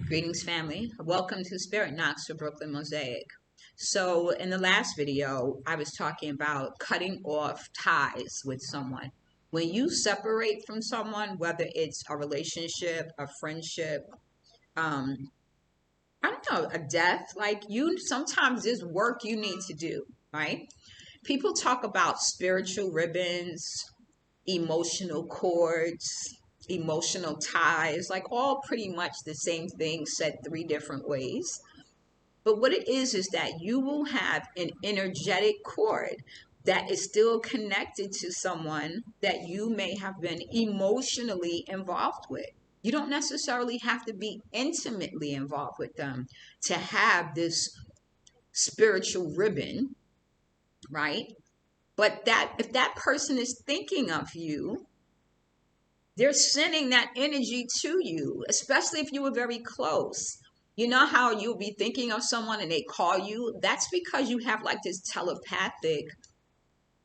Greetings, family. Welcome to Spirit Knocks for Brooklyn Mosaic. So, in the last video, I was talking about cutting off ties with someone. When you separate from someone, whether it's a relationship, a friendship, um, I don't know, a death, like you, sometimes there's work you need to do, right? People talk about spiritual ribbons, emotional cords, emotional ties, like all pretty much the same thing said three different ways. But what it is that you will have an energetic cord that is still connected to someone that you may have been emotionally involved with. You don't necessarily have to be intimately involved with them to have this spiritual ribbon, right? But that if that person is thinking of you, they're sending that energy to you, especially if you were very close. You know how you'll be thinking of someone and they call you? That's because you have like this telepathic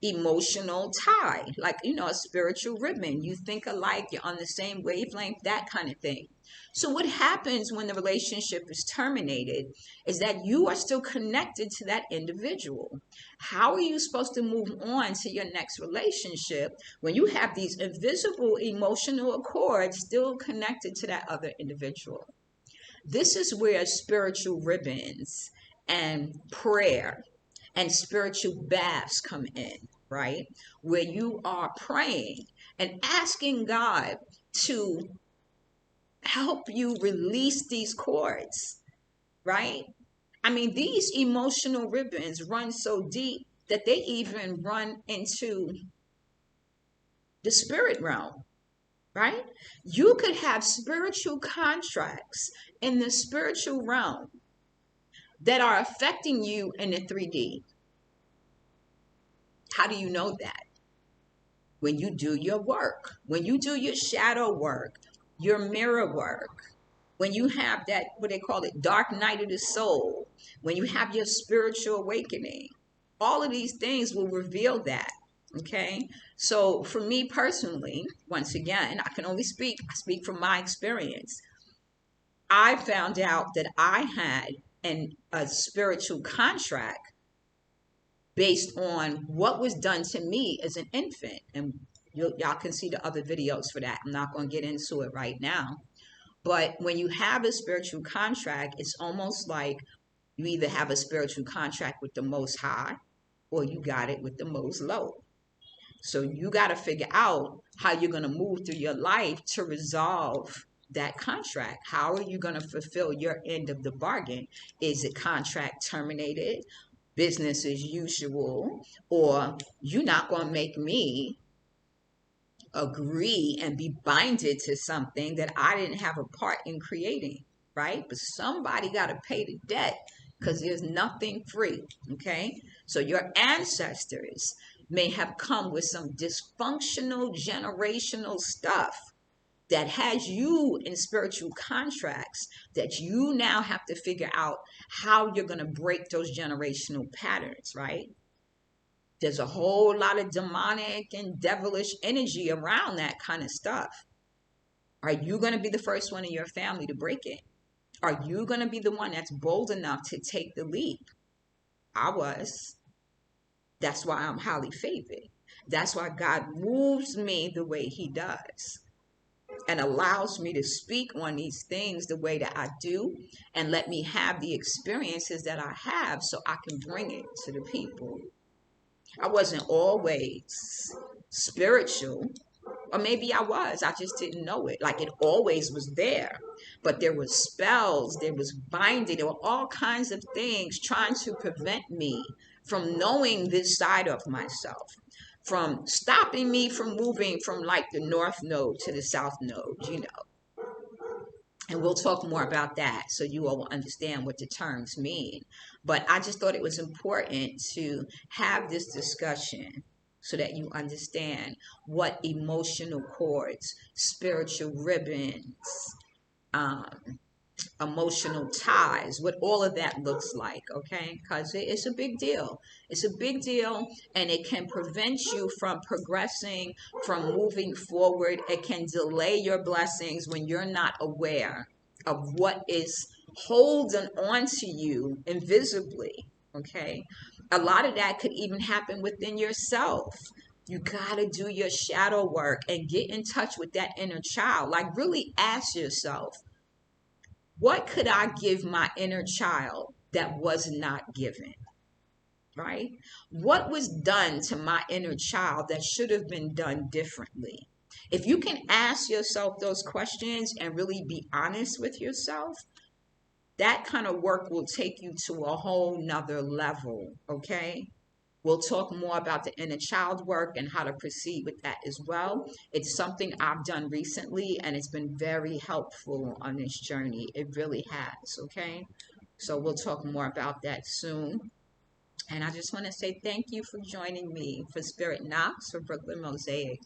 emotional tie, like, a spiritual ribbon. You think alike, you're on the same wavelength, that kind of thing. So what happens when the relationship is terminated is that you are still connected to that individual. How are you supposed to move on to your next relationship when you have these invisible emotional accords still connected to that other individual? This is where spiritual ribbons and prayer and spiritual baths come in, right? Where you are praying and asking God to help you release these cords, right? I mean, these emotional ribbons run so deep that they even run into the spirit realm, right? You could have spiritual contracts in the spiritual realm that are affecting you in the 3D. How do you know that? When you do your work, when you do your shadow work, your mirror work, when you have that, what they call it, dark night of the soul, when you have your spiritual awakening, all of these things will reveal that. Okay. So for me personally, once again, I speak from my experience. I found out that I had a spiritual contract based on what was done to me as an infant. And y'all can see the other videos for that. I'm not going to get into it right now. But when you have a spiritual contract, it's almost like you either have a spiritual contract with the Most High or you got it with the Most Low. So you got to figure out how you're going to move through your life to resolve that contract. How are you going to fulfill your end of the bargain? Is it contract terminated, business as usual, or you're not going to make me agree and be binded to something that I didn't have a part in creating, right? But somebody got to pay the debt because there's nothing free, okay? So your ancestors may have come with some dysfunctional generational stuff that has you in spiritual contracts that you now have to figure out how you're going to break those generational patterns, right? There's a whole lot of demonic and devilish energy around that kind of stuff. Are you going to be the first one in your family to break it? Are you going to be the one that's bold enough to take the leap? I was. That's why I'm highly favored. That's why God moves me the way he does and allows me to speak on these things the way that I do and let me have the experiences that I have so I can bring it to the people. I wasn't always spiritual, or maybe I was, I just didn't know it. Like it always was there, but there was spells, there was binding, there were all kinds of things trying to prevent me from knowing this side of myself, from stopping me from moving from like the north node to the south node. And we'll talk more about that so you all will understand what the terms mean. But I just thought it was important to have this discussion so that you understand what emotional cords, spiritual ribbons, um, emotional ties, what all of that looks like, okay? Because it's a big deal. It's a big deal, and it can prevent you from progressing, from moving forward. It can delay your blessings when you're not aware of what is holding on to you invisibly. Okay. A lot of that could even happen within yourself. You got to do your shadow work and get in touch with that inner child. Like, really ask yourself, what could I give my inner child that was not given? Right? What was done to my inner child that should have been done differently? If you can ask yourself those questions and really be honest with yourself, that kind of work will take you to a whole nother level. Okay. We'll talk more about the inner child work and how to proceed with that as well. It's something I've done recently and it's been very helpful on this journey. It really has. Okay. So we'll talk more about that soon. And I just want to say thank you for joining me for Spirit Knox for Brooklyn Mosaic.